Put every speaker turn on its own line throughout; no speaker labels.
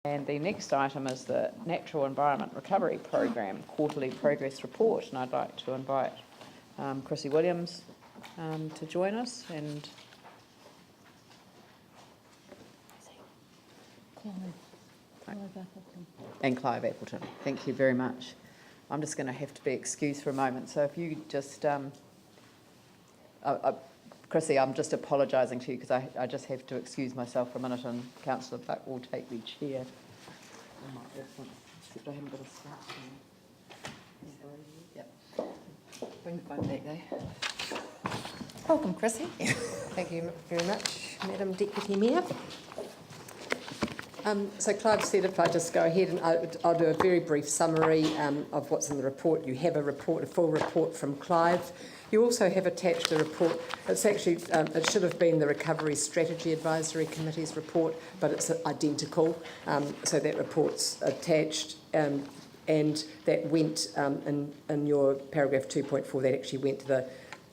And the next item is the Natural Environment Recovery Program Quarterly Progress Report, and I'd like to invite Chrissy Williams to join us, and Clive Appleton. Thank you very much. I'm just going to have to be excused for a moment, so if you just Chrissy, I'm just apologising to you because I just have to excuse myself for a minute, and Councillor Buck will take the chair. Except I haven't got a start. Yep. Bring the phone back there.
Welcome, Chrissy. Thank you very much, Madam Deputy Mayor. So Clive said if I just go ahead and I'll do a very brief summary of what's in the report. You have a full report from Clive. You also have attached a report. It's actually, it should have been the Recovery Strategy Advisory Committee's report, but it's identical. So that report's attached, and that went in your paragraph 2.4, that actually went to the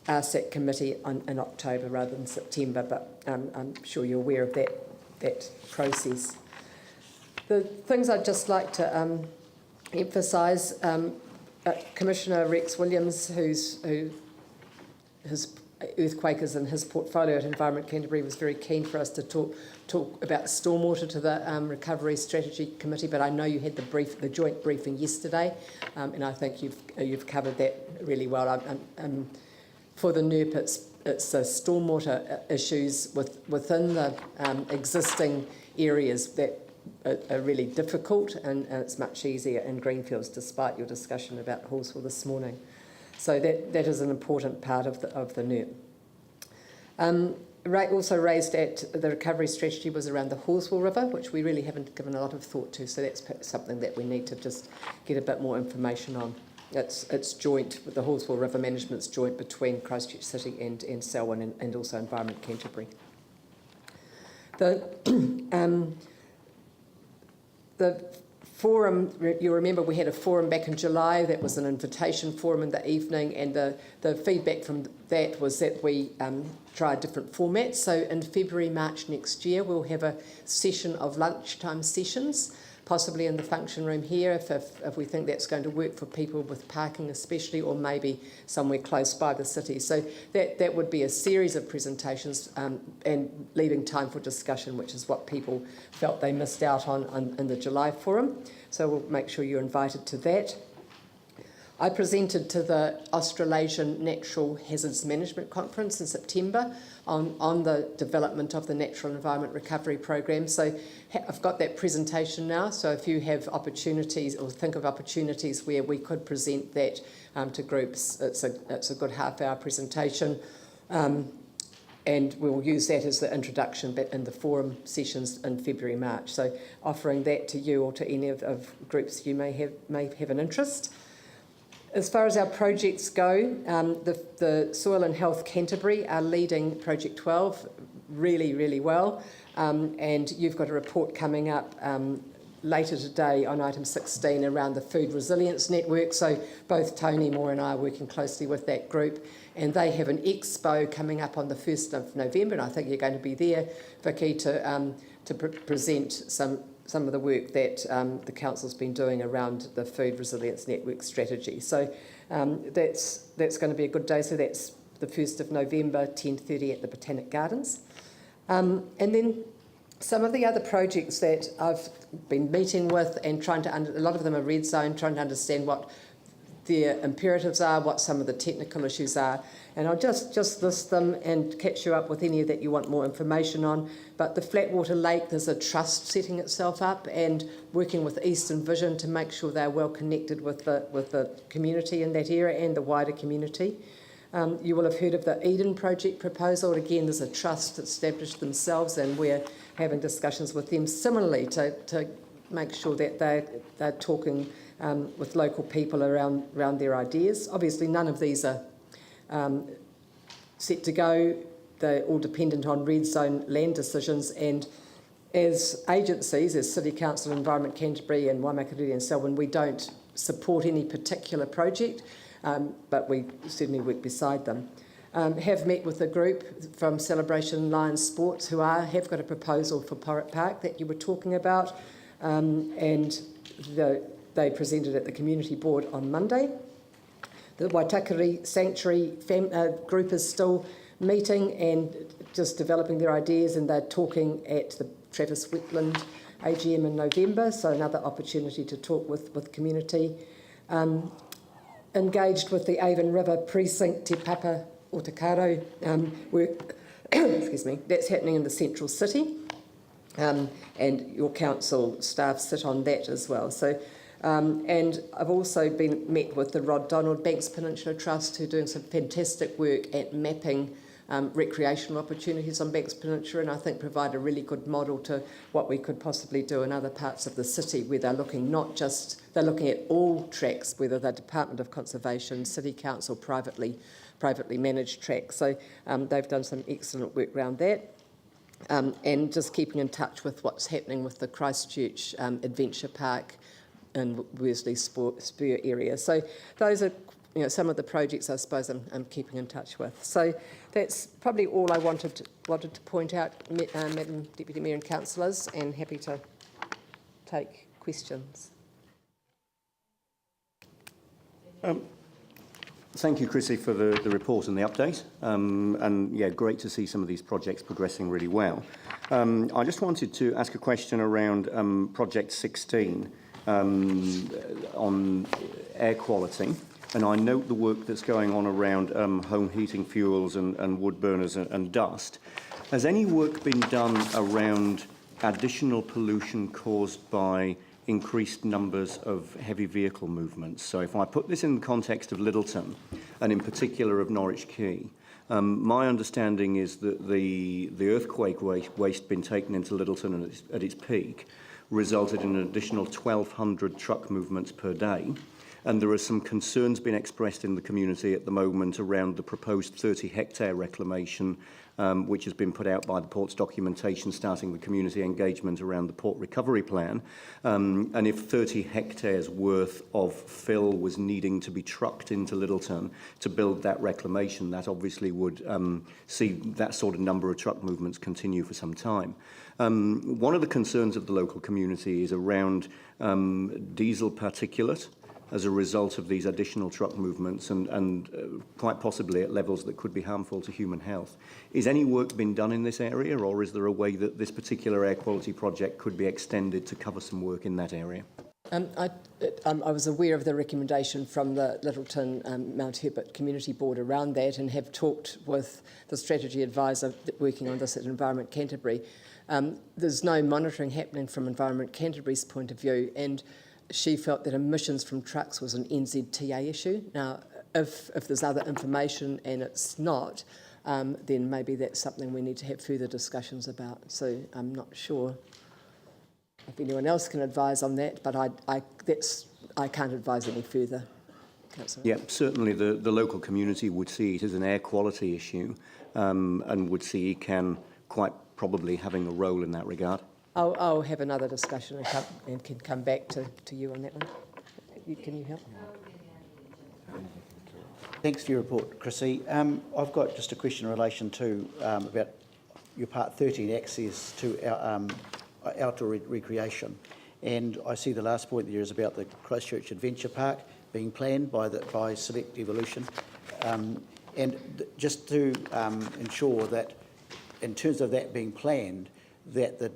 RSAC committee in October rather than September, but I'm sure you're aware of that process. The things I'd just like to emphasise, Commissioner Rex Williams, who his earthquake is in his portfolio at Environment Canterbury, was very keen for us to talk about stormwater to the Recovery Strategy Committee, but I know you had the joint briefing yesterday, and I think you've covered that really well. For the NERP, it's the stormwater issues within the existing areas that are really difficult, and it's much easier in Greenfields, despite your discussion about Horseville this morning. So that is an important part of the NERP. Also raised at the recovery strategy was around the Horseville River, which we really haven't given a lot of thought to, so that's something that we need to just get a bit more information on. It's joint, with the Horseville River Management's joint between Christchurch City and Selwyn, and also Environment Canterbury. The forum, you remember we had a forum back in July. That was an invitation forum in the evening, and the feedback from that was that we tried different formats. So in February, March next year, we'll have a session of lunchtime sessions, possibly in the function room here, if we think that's going to work for people with parking especially, or maybe somewhere close by the city. So that would be a series of presentations and leaving time for discussion, which is what people felt they missed out on in the July forum. So we'll make sure you're invited to that. I presented to the Australasian Natural Hazards Management Conference in September on the development of the Natural Environment Recovery Program. So I've got that presentation now, so if you have opportunities or think of opportunities where we could present that to groups, it's a good half-hour presentation, and we'll use that as the introduction in the forum sessions in February, March. So offering that to you or to any of groups you may have an interest. As far as our projects go, the Soil and Health Canterbury are leading Project 12 really, really well, and you've got a report coming up later today on item 16 around the Food Resilience Network. So both Tony Moore and I are working closely with that group, and they have an expo coming up on the 1st of November, and I think you're going to be there, Vicky, to present some of the work that the Council's been doing around the Food Resilience Network strategy. So that's going to be a good day. So that's the 1st of November, 10:30 at the Botanic Gardens. And then some of the other projects that I've been meeting with and trying to, a lot of them are red zone, trying to understand what their imperatives are, what some of the technical issues are. And I'll just list them and catch you up with any that you want more information on. But the Flatwater Lake, there's a trust setting itself up and working with Eastern Vision to make sure they're well connected with the community in that area and the wider community. You will have heard of the Eden Project proposal. Again, there's a trust established themselves, and we're having discussions with them similarly to make sure that they're talking with local people around their ideas. Obviously, none of these are set to go. They're all dependent on red zone land decisions, and as agencies, as City Council, Environment Canterbury and Waimakariri and Selwyn, we don't support any particular project, but we certainly work beside them. Have met with a group from Celebration Lions Sports who have got a proposal for Porritt Park that you were talking about. and they presented at the community board on Monday. The Waitakere Sanctuary group is still meeting and just developing their ideas, and they're talking at the Travis Wetland AGM in November, so another opportunity to talk with community. Engaged with the Avon River Precinct Te Papa o Te Karo work, excuse me, that's happening in the central city, and your council staff sit on that as well. So, and I've also met with the Rod Donald Banks Peninsula Trust, who are doing some fantastic work at mapping recreational opportunities on Banks Peninsula, and I think provide a really good model to what we could possibly do in other parts of the city, where they're looking they're looking at all tracks, whether they're Department of Conservation, City Council, privately managed tracks. So they've done some excellent work around that. And just keeping in touch with what's happening with the Christchurch Adventure Park and Worsley Spur area. So those are some of the projects I suppose I'm keeping in touch with. So that's probably all I wanted to point out, Madam Deputy Mayor and Councillors, and happy to take questions.
Thank you, Chrissy, for the report and the update. And yeah, great to see some of these projects progressing really well. I just wanted to ask a question around Project 16 on air quality. And I note the work that's going on around home heating fuels and wood burners and dust. Has any work been done around additional pollution caused by increased numbers of heavy vehicle movements? So if I put this in the context of Littleton, and in particular of Norwich Quay, my understanding is that the earthquake waste being taken into Littleton at its peak resulted in an additional 1,200 truck movements per day. And there are some concerns being expressed in the community at the moment around the proposed 30-hectare reclamation, which has been put out by the Port's documentation starting the community engagement around the Port Recovery Plan. And if 30 hectares worth of fill was needing to be trucked into Littleton to build that reclamation, that obviously would see that sort of number of truck movements continue for some time. One of the concerns of the local community is around diesel particulate as a result of these additional truck movements and quite possibly at levels that could be harmful to human health. Is any work being done in this area, or is there a way that this particular air quality project could be extended to cover some work in that area?
I was aware of the recommendation from the Littleton Mount Herbert Community Board around that, and have talked with the strategy advisor working on this at Environment Canterbury. There's no monitoring happening from Environment Canterbury's point of view, and she felt that emissions from trucks was an NZTA issue. Now, if there's other information and it's not, then maybe that's something we need to have further discussions about. So I'm not sure if anyone else can advise on that, but I can't advise any further.
Yeah, certainly the local community would see it as an air quality issue and would see ECAN quite probably having a role in that regard.
I'll have another discussion and can come back to you on that one. Can you help?
Thanks for your report, Chrissy. I've got just a question in relation to about your Part 13 access to outdoor recreation. And I see the last point there is about the Christchurch Adventure Park being planned by Select Evolution. And just to ensure that in terms of that being planned, that the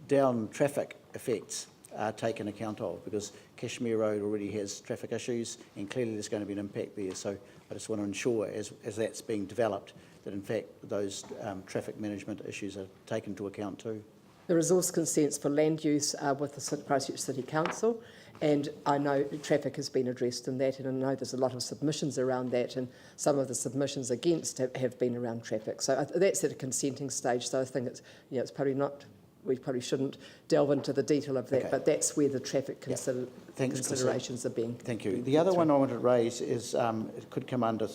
down traffic effects are taken account of, because Cashmere Road already has traffic issues and clearly there's going to be an impact there. So I just want to ensure as that's being developed that in fact those traffic management issues are taken into account too.
The resource consents for land use are with the Christchurch City Council, and I know traffic has been addressed in that, and I know there's a lot of submissions around that, and some of the submissions against have been around traffic. So that's at a consenting stage, so I think it's probably not, we probably shouldn't delve into the detail of that, but that's where the traffic considerations are being.
Thank you. The other one I wanted to raise is it could come under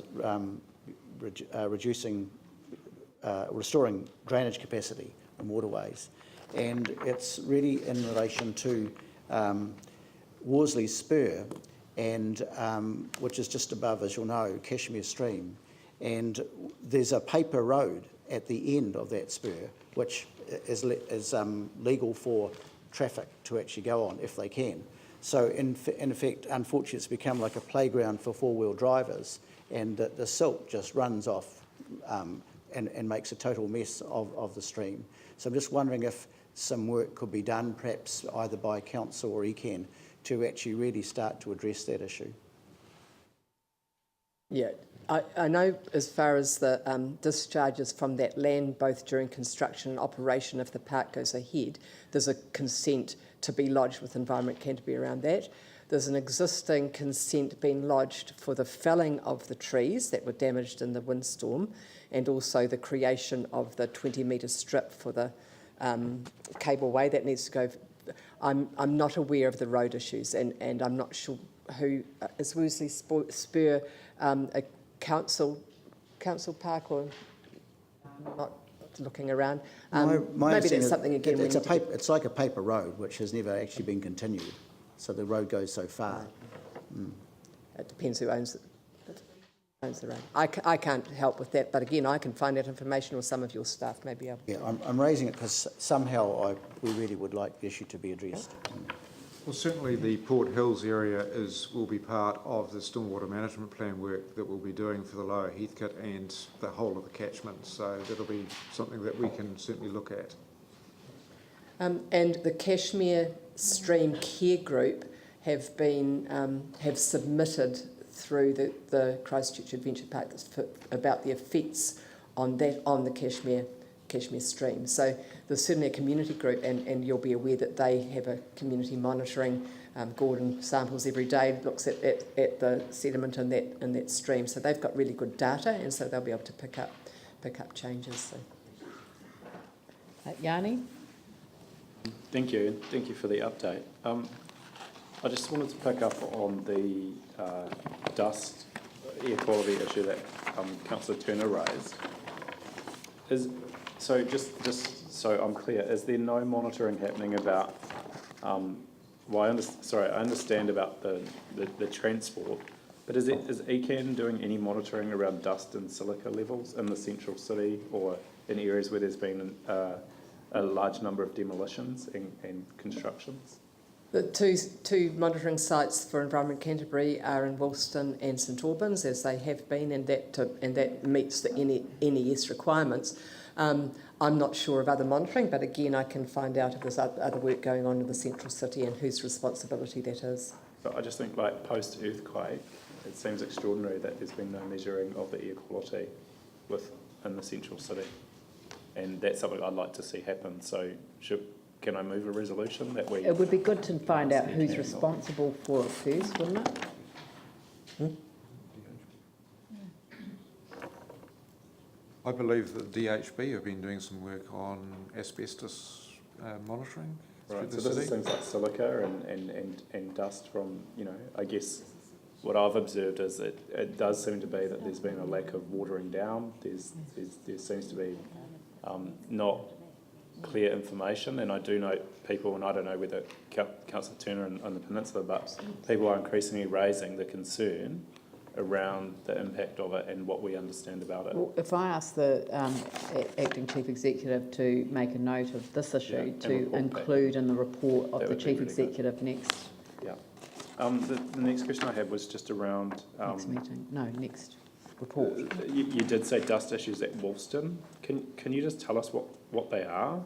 restoring drainage capacity in waterways, and it's really in relation to Worsley Spur, and which is just above, as you'll know, Cashmere Stream, and there's a paper road at the end of that spur which is legal for traffic to actually go on if they can. So in effect, unfortunately, it's become like a playground for four-wheel drivers, and the silt just runs off and makes a total mess of the stream. So I'm just wondering if some work could be done, perhaps either by council or ECAN, to actually really start to address that issue.
Yeah, I know as far as the discharges from that land, both during construction and operation, if the park goes ahead, there's a consent to be lodged with Environment Canterbury around that. There's an existing consent being lodged for the felling of the trees that were damaged in the windstorm, and also the creation of the 20-metre strip for the cableway that needs to go. I'm not aware of the road issues, and I'm not sure who is Worsley Spur a council park, or not looking around. Maybe that's something again.
It's like a paper road which has never actually been continued, so the road goes so far.
It depends who owns it. Owns the road. I can't help with that, but again, I can find that information, or some of your staff may be able.
Yeah, I'm raising it because somehow we really would like the issue to be addressed.
Well, certainly the Port Hills area will be part of the stormwater management plan work that we'll be doing for the Lower Heathcote and the whole of the catchment. So that'll be something that we can certainly look at.
And the Cashmere Stream Care Group have submitted through the Christchurch Adventure Park about the effects on the Cashmere Stream. So there's certainly a community group, and you'll be aware that they have a community monitoring. Gordon samples every day, looks at the sediment in that stream. So they've got really good data, and so they'll be able to pick up changes. So.
Yanni?
Thank you, and thank you for the update. I just wanted to pick up on the dust air quality issue that Councillor Turner raised. Just so I'm clear, is there no monitoring happening about? I understand about the transport, but is ECAN doing any monitoring around dust and silica levels in the central city or in areas where there's been a large number of demolitions and constructions?
The two monitoring sites for Environment Canterbury are in Woolston and St Albans, as they have been, and that meets the NES requirements. I'm not sure of other monitoring, but again, I can find out if there's other work going on in the central city and whose responsibility that is.
But I just think, like, post-earthquake, it seems extraordinary that there's been no measuring of the air quality in the central city. And that's something I'd like to see happen. So can I move a resolution that we...
It would be good to find out who's responsible for it first, wouldn't it?
I believe that DHB have been doing some work on asbestos monitoring through the
so this
city.
is things like silica and dust from, I guess what I've observed is that it does seem to be that there's been a lack of watering down. There seems to be not clear information, and I do know people, and I don't know whether Councillor Turner on the Peninsula, but people are increasingly raising the concern around the impact of it and what we understand about it.
Well, if I ask the Acting Chief Executive to make a note of this issue, to include in the report of the Chief Executive next...
Yeah. The next question I had was just around...
next meeting. No, next report.
You did say dust issues at Woolston. Can you just tell us what they are?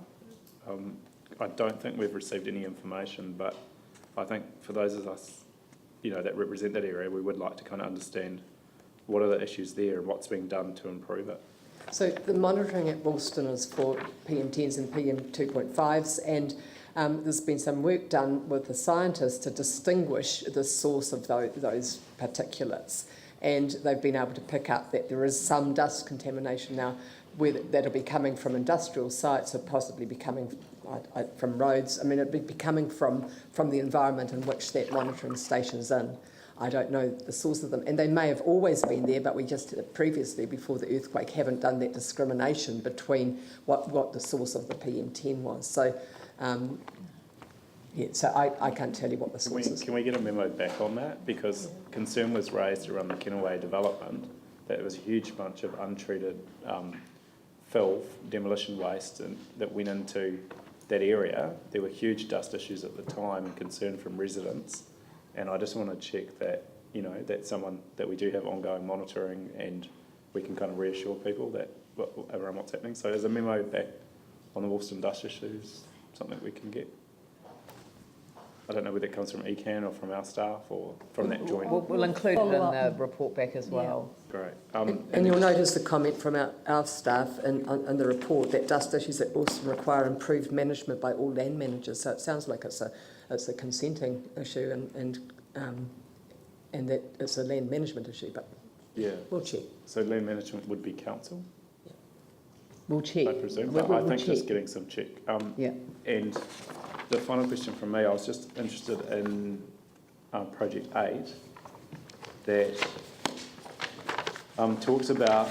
I don't think we've received any information, but I think for those of us that represent that area, we would like to kind of understand what are the issues there and what's being done to improve it.
So the monitoring at Woolston is for PM10s and PM2.5s, and there's been some work done with the scientists to distinguish the source of those particulates, and they've been able to pick up that there is some dust contamination now, whether that'll be coming from industrial sites or possibly be coming from roads. I mean, it'd be coming from the environment in which that monitoring station's in. I don't know the source of them, and they may have always been there, but we just previously, before the earthquake, haven't done that discrimination between what the source of the PM10 was. So, so I can't tell you what the source is.
Can we get a memo back on that? Because concern was raised around the Kenaway development that it was a huge bunch of untreated filth, demolition waste, and that went into that area, there were huge dust issues at the time and concern from residents. And I just want to check that, you know, that's someone that we do have ongoing monitoring and we can kind of reassure people that around what's happening. So is a memo back on the Wolston dust issues something we can get? I don't know whether it comes from ECAN or from our staff or from that joint.
We'll include it in the report back as well.
Great.
And you'll notice the comment from our staff in the report that dust issues that also require improved management by all land managers. So it sounds like it's a consenting issue and that it's a land management issue, but
yeah,
we'll check.
So land management would be council,
We'll check.
I presume.
We'll
I think
check.
just getting some check.
Yeah.
And the final question from me, I was just interested in Project 8 that talks about,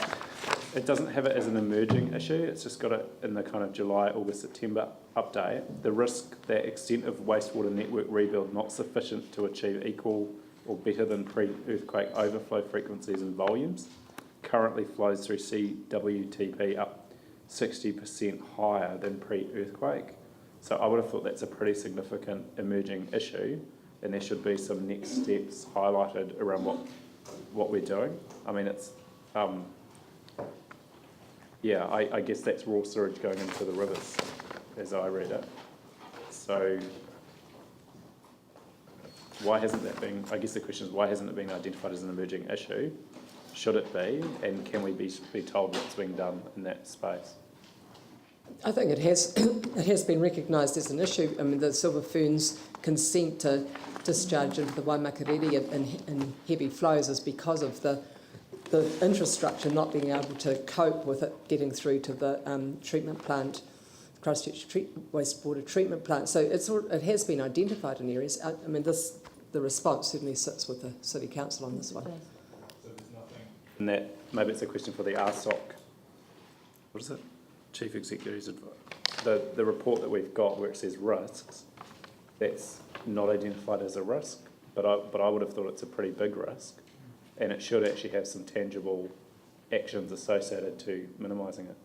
it doesn't have it as an emerging issue, it's just got it in the kind of July, August, September update. The risk that extent of wastewater network rebuild not sufficient to achieve equal or better than pre-earthquake overflow frequencies and volumes currently flows through CWTP up 60% higher than pre-earthquake. So I would have thought that's a pretty significant emerging issue, and there should be some next steps highlighted around what we're doing. I mean, it's, yeah, I guess that's raw sewage going into the rivers, as I read it. So why hasn't that been, I guess the question is, why hasn't it been identified as an emerging issue? Should it be, and can we be told what's being done in that space?
I think it has been recognised as an issue. I mean, the Silver Ferns consent to discharge into the Waimakariri in heavy flows is because of the infrastructure not being able to cope with it getting through to the treatment plant, Christchurch wastewater treatment plant. So it has been identified in areas. I mean, the response certainly sits with the City Council on this one.
And that, maybe it's a question for the RSOC. What is it? Chief Executive's advice. The report that we've got where it says risks, that's not identified as a risk, but I would have thought it's a pretty big risk, and it should actually have some tangible actions associated to minimising it.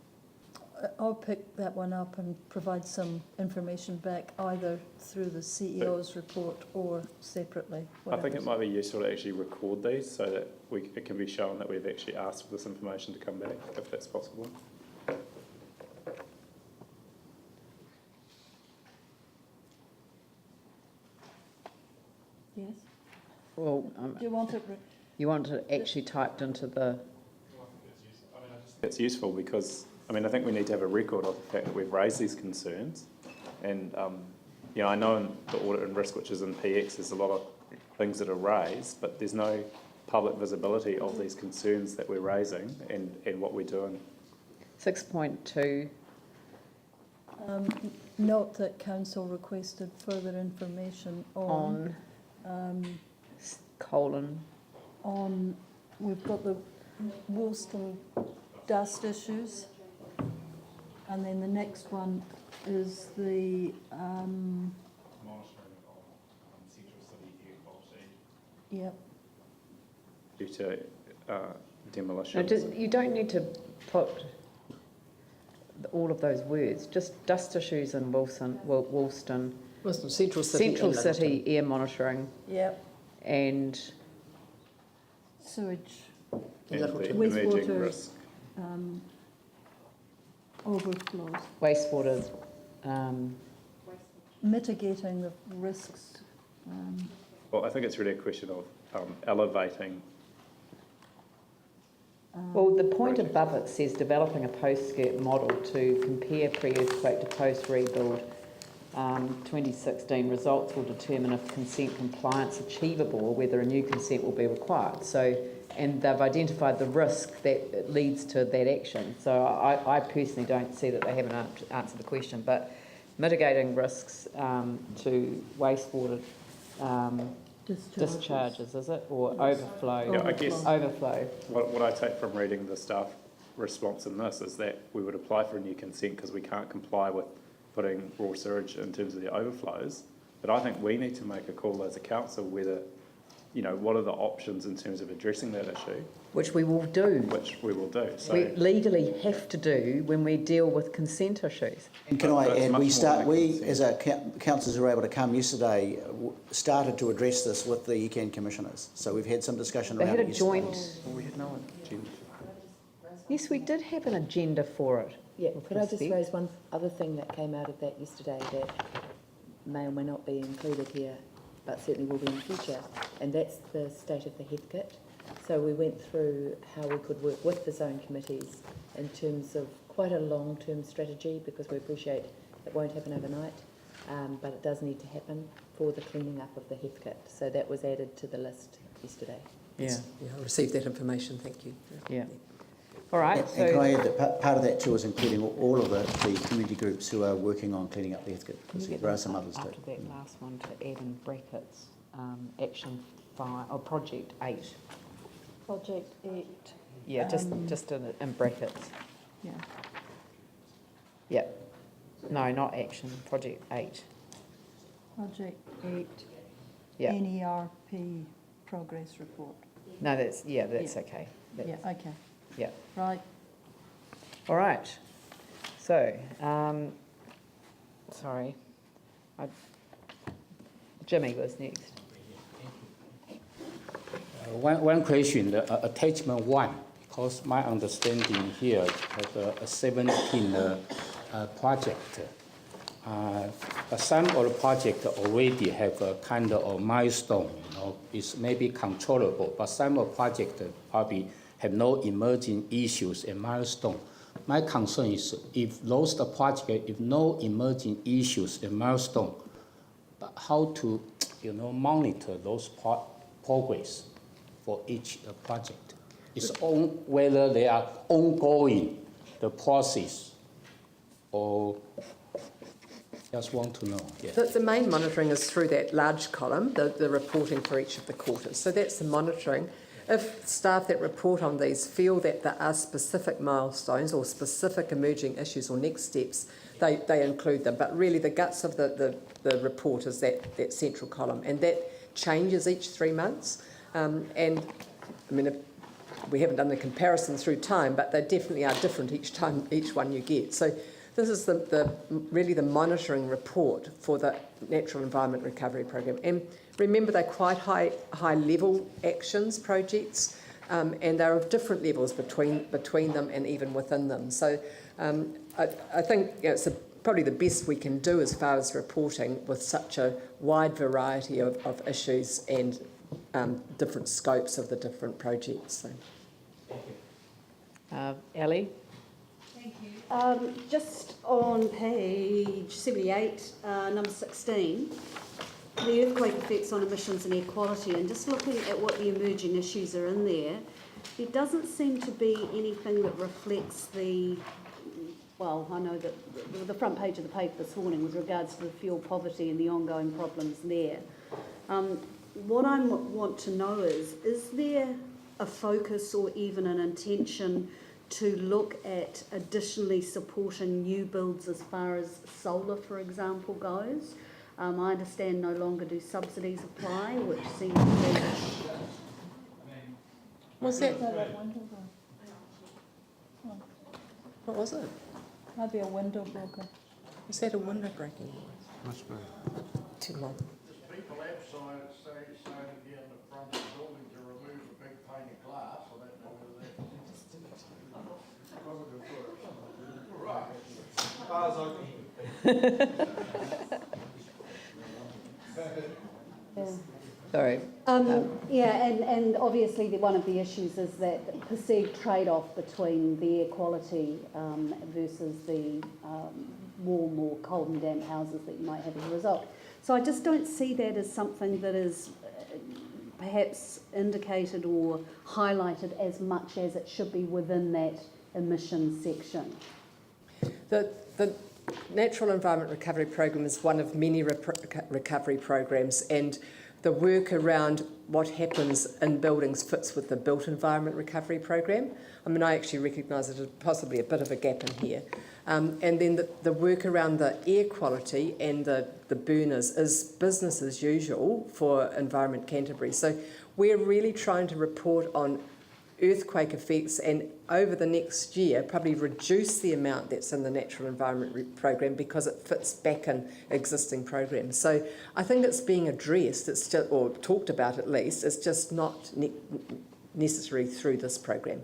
I'll pick that one up and provide some information back either through the CEO's report or separately.
I think it might be useful to actually record these so that it can be shown that we've actually asked for this information to come back, if that's possible.
Yes.
Well,
Do you want it?
you want it actually typed into the...
It's useful because, I mean, I think we need to have a record of the fact that we've raised these concerns. And, you know, I know in the audit and risk, which is in PX, there's a lot of things that are raised, but there's no public visibility of these concerns that we're raising and what we're doing.
6.2,
Note that council requested further information on we've got the Woolston dust issues, and then the next one is the
Monitoring of central city air quality.
Yep.
Due to demolition.
no, you don't need to put all of those words, just dust issues in Woolston,
Central City.
Central City air monitoring,
Yep.
and
Sewage,
And the
Wastewater.
emerging risk.
overflows,
wastewater.
mitigating the risks.
Well, I think it's really a question of elevating.
Well, the point above it says developing a post-skirt model to compare pre-earthquake to post-rebuild. 2016 results will determine if consent compliance achievable or whether a new consent will be required. So, and they've identified the risk that leads to that action. So I personally don't see that they haven't answered the question, but mitigating risks to wastewater discharges, is it? Or overflow?
Yeah, I guess
Overflow.
what I take from reading the staff response in this is that we would apply for a new consent because we can't comply with putting raw sewage in terms of the overflows. But I think we need to make a call as a council whether you know, what are the options in terms of addressing that issue,
Which we will do.
which we will do. So
We legally have to do when we deal with consent issues.
And can I
But it's
add,
much more than
we as our councillors who were able to come yesterday, started to address this with the ECAN commissioners. So we've had some discussion
They
around
had
it
a
yesterday.
joint,
we had no agenda.
yes, we did have an agenda for it.
Yeah,
with
could I just
respect.
raise one other thing that came out of that yesterday that may or may not be included here, but certainly will be in the future, and that's the state of the Heathcote. So we went through how we could work with the zone committees in terms of quite a long-term strategy, because we appreciate it won't happen overnight, but it does need to happen for the cleaning up of the Heathcote. So that was added to the list yesterday.
Yeah,
Yeah, I received that information, thank you.
yeah. All right,
And can I
so
add that part of that too is including all of the community groups who are working on cleaning up the Heathcote, because there are some others too.
after that last one to add in brackets, action 5, or project 8.
Project 8,
Yeah, just in brackets.
yeah.
Yeah. No, not action, project 8.
Project 8,
Yeah.
NERP progress report.
No, that's okay.
Yeah, okay,
Yeah.
right.
All right. So, sorry. Jimmy was next.
One question, the attachment 1, because my understanding here have a 17 project. Some of the project already have a kind of a milestone, you know, it's maybe controllable, but some of the project probably have no emerging issues and milestone. My concern is if those the project, if no emerging issues and milestone, but how to, you know, monitor those progress for each project. It's on whether they are ongoing, the process, or just want to know. Yeah.
The main monitoring is through that large column, the reporting for each of the quarters. So that's the monitoring. If staff that report on these feel that there are specific milestones or specific emerging issues or next steps, they include them. But really the guts of the report is that central column, and that changes each 3 months. And I mean, we haven't done the comparison through time, but they definitely are different each time, each one you get. So this is really the monitoring report for the Natural Environment Recovery Program. And remember, they're quite high level actions, projects, and they're of different levels between them and even within them. So I think it's probably the best we can do as far as reporting with such a wide variety of issues and different scopes of the different projects. So.
Ellie?
Thank you. Just on page 78, number 16, the earthquake effects on emissions and air quality, and just looking at what the emerging issues are in there, there doesn't seem to be anything that reflects well, I know that the front page of the paper this morning with regards to the fuel poverty and the ongoing problems there. What I want to know is there a focus or even an intention to look at additionally supporting new builds as far as solar, for example, goes? I understand no longer do subsidies apply, which seems to be...
Was that? What was it?
Might be a window broker.
Was that a window breaking?
Must be.
Too long.
People have saying here in the front of the building to remove a big pane of glass. I don't know whether
Sorry.
Yeah, and obviously one of the issues is that perceived trade-off between the air quality versus the warm or cold and damp houses that you might have as a result. So I just don't see that as something that is perhaps indicated or highlighted as much as it should be within that emissions section.
The Natural Environment Recovery Program is one of many recovery programs, and the work around what happens in buildings fits with the built environment recovery program. I mean, I actually recognise it as possibly a bit of a gap in here. And then the work around the air quality and the burners is business as usual for Environment Canterbury. So we're really trying to report on earthquake effects and over the next year probably reduce the amount that's in the natural environment program because it fits back in existing programs. So I think it's being addressed, it's just, or talked about at least, it's just not necessary through this program.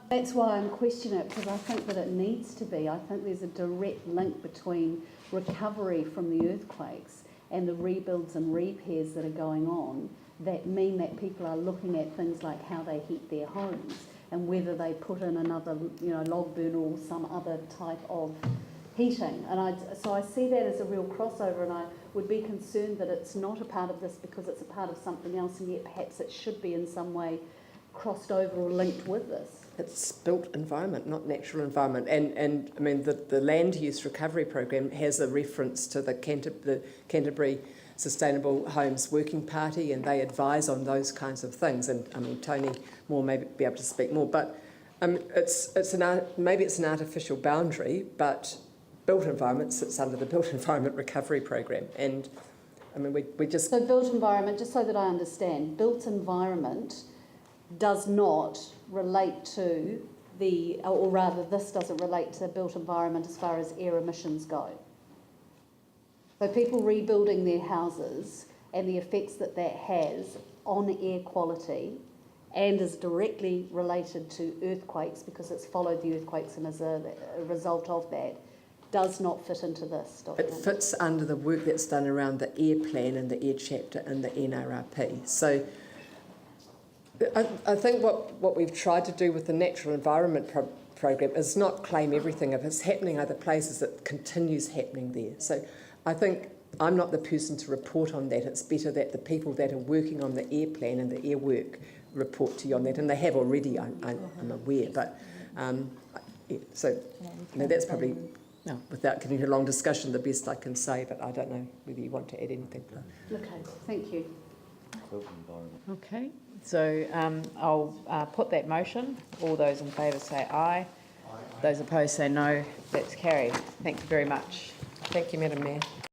That's why I'm questioning it, because I think that it needs to be. I think there's a direct link between recovery from the earthquakes and the rebuilds and repairs that are going on that mean that people are looking at things like how they heat their homes and whether they put in another, log burner or some other type of heating. And so I see that as a real crossover, and I would be concerned that it's not a part of this because it's a part of something else, and yet perhaps it should be in some way crossed over or linked with this.
It's built environment, not natural environment. And I mean, the land use recovery program has a reference to the Canterbury Sustainable Homes Working Party, and they advise on those kinds of things. And I mean, Tony Moore may be able to speak more, but maybe it's an artificial boundary, but built environment sits under the Built Environment Recovery Program. And I mean, we just...
So built environment, just so that I understand, built environment does not relate to or rather this doesn't relate to built environment as far as air emissions go. So people rebuilding their houses and the effects that has on air quality and is directly related to earthquakes because it's followed the earthquakes and as a result of that, does not fit into this document.
It fits under the work that's done around the air plan and the air chapter in the NRRP. So I think what we've tried to do with the natural environment program is not claim everything. If it's happening other places, it continues happening there. So I think I'm not the person to report on that. It's better that the people that are working on the air plan and the air work report to you on that, and they have already, I'm aware. But so that's probably, without getting into a long discussion, the best I can say, but I don't know whether you want to add anything.
Okay, thank you.
Okay, so I'll put that motion. All those in favour say aye. Those opposed say no. That's carried. Thank you very much.
Thank you, Madam Mayor.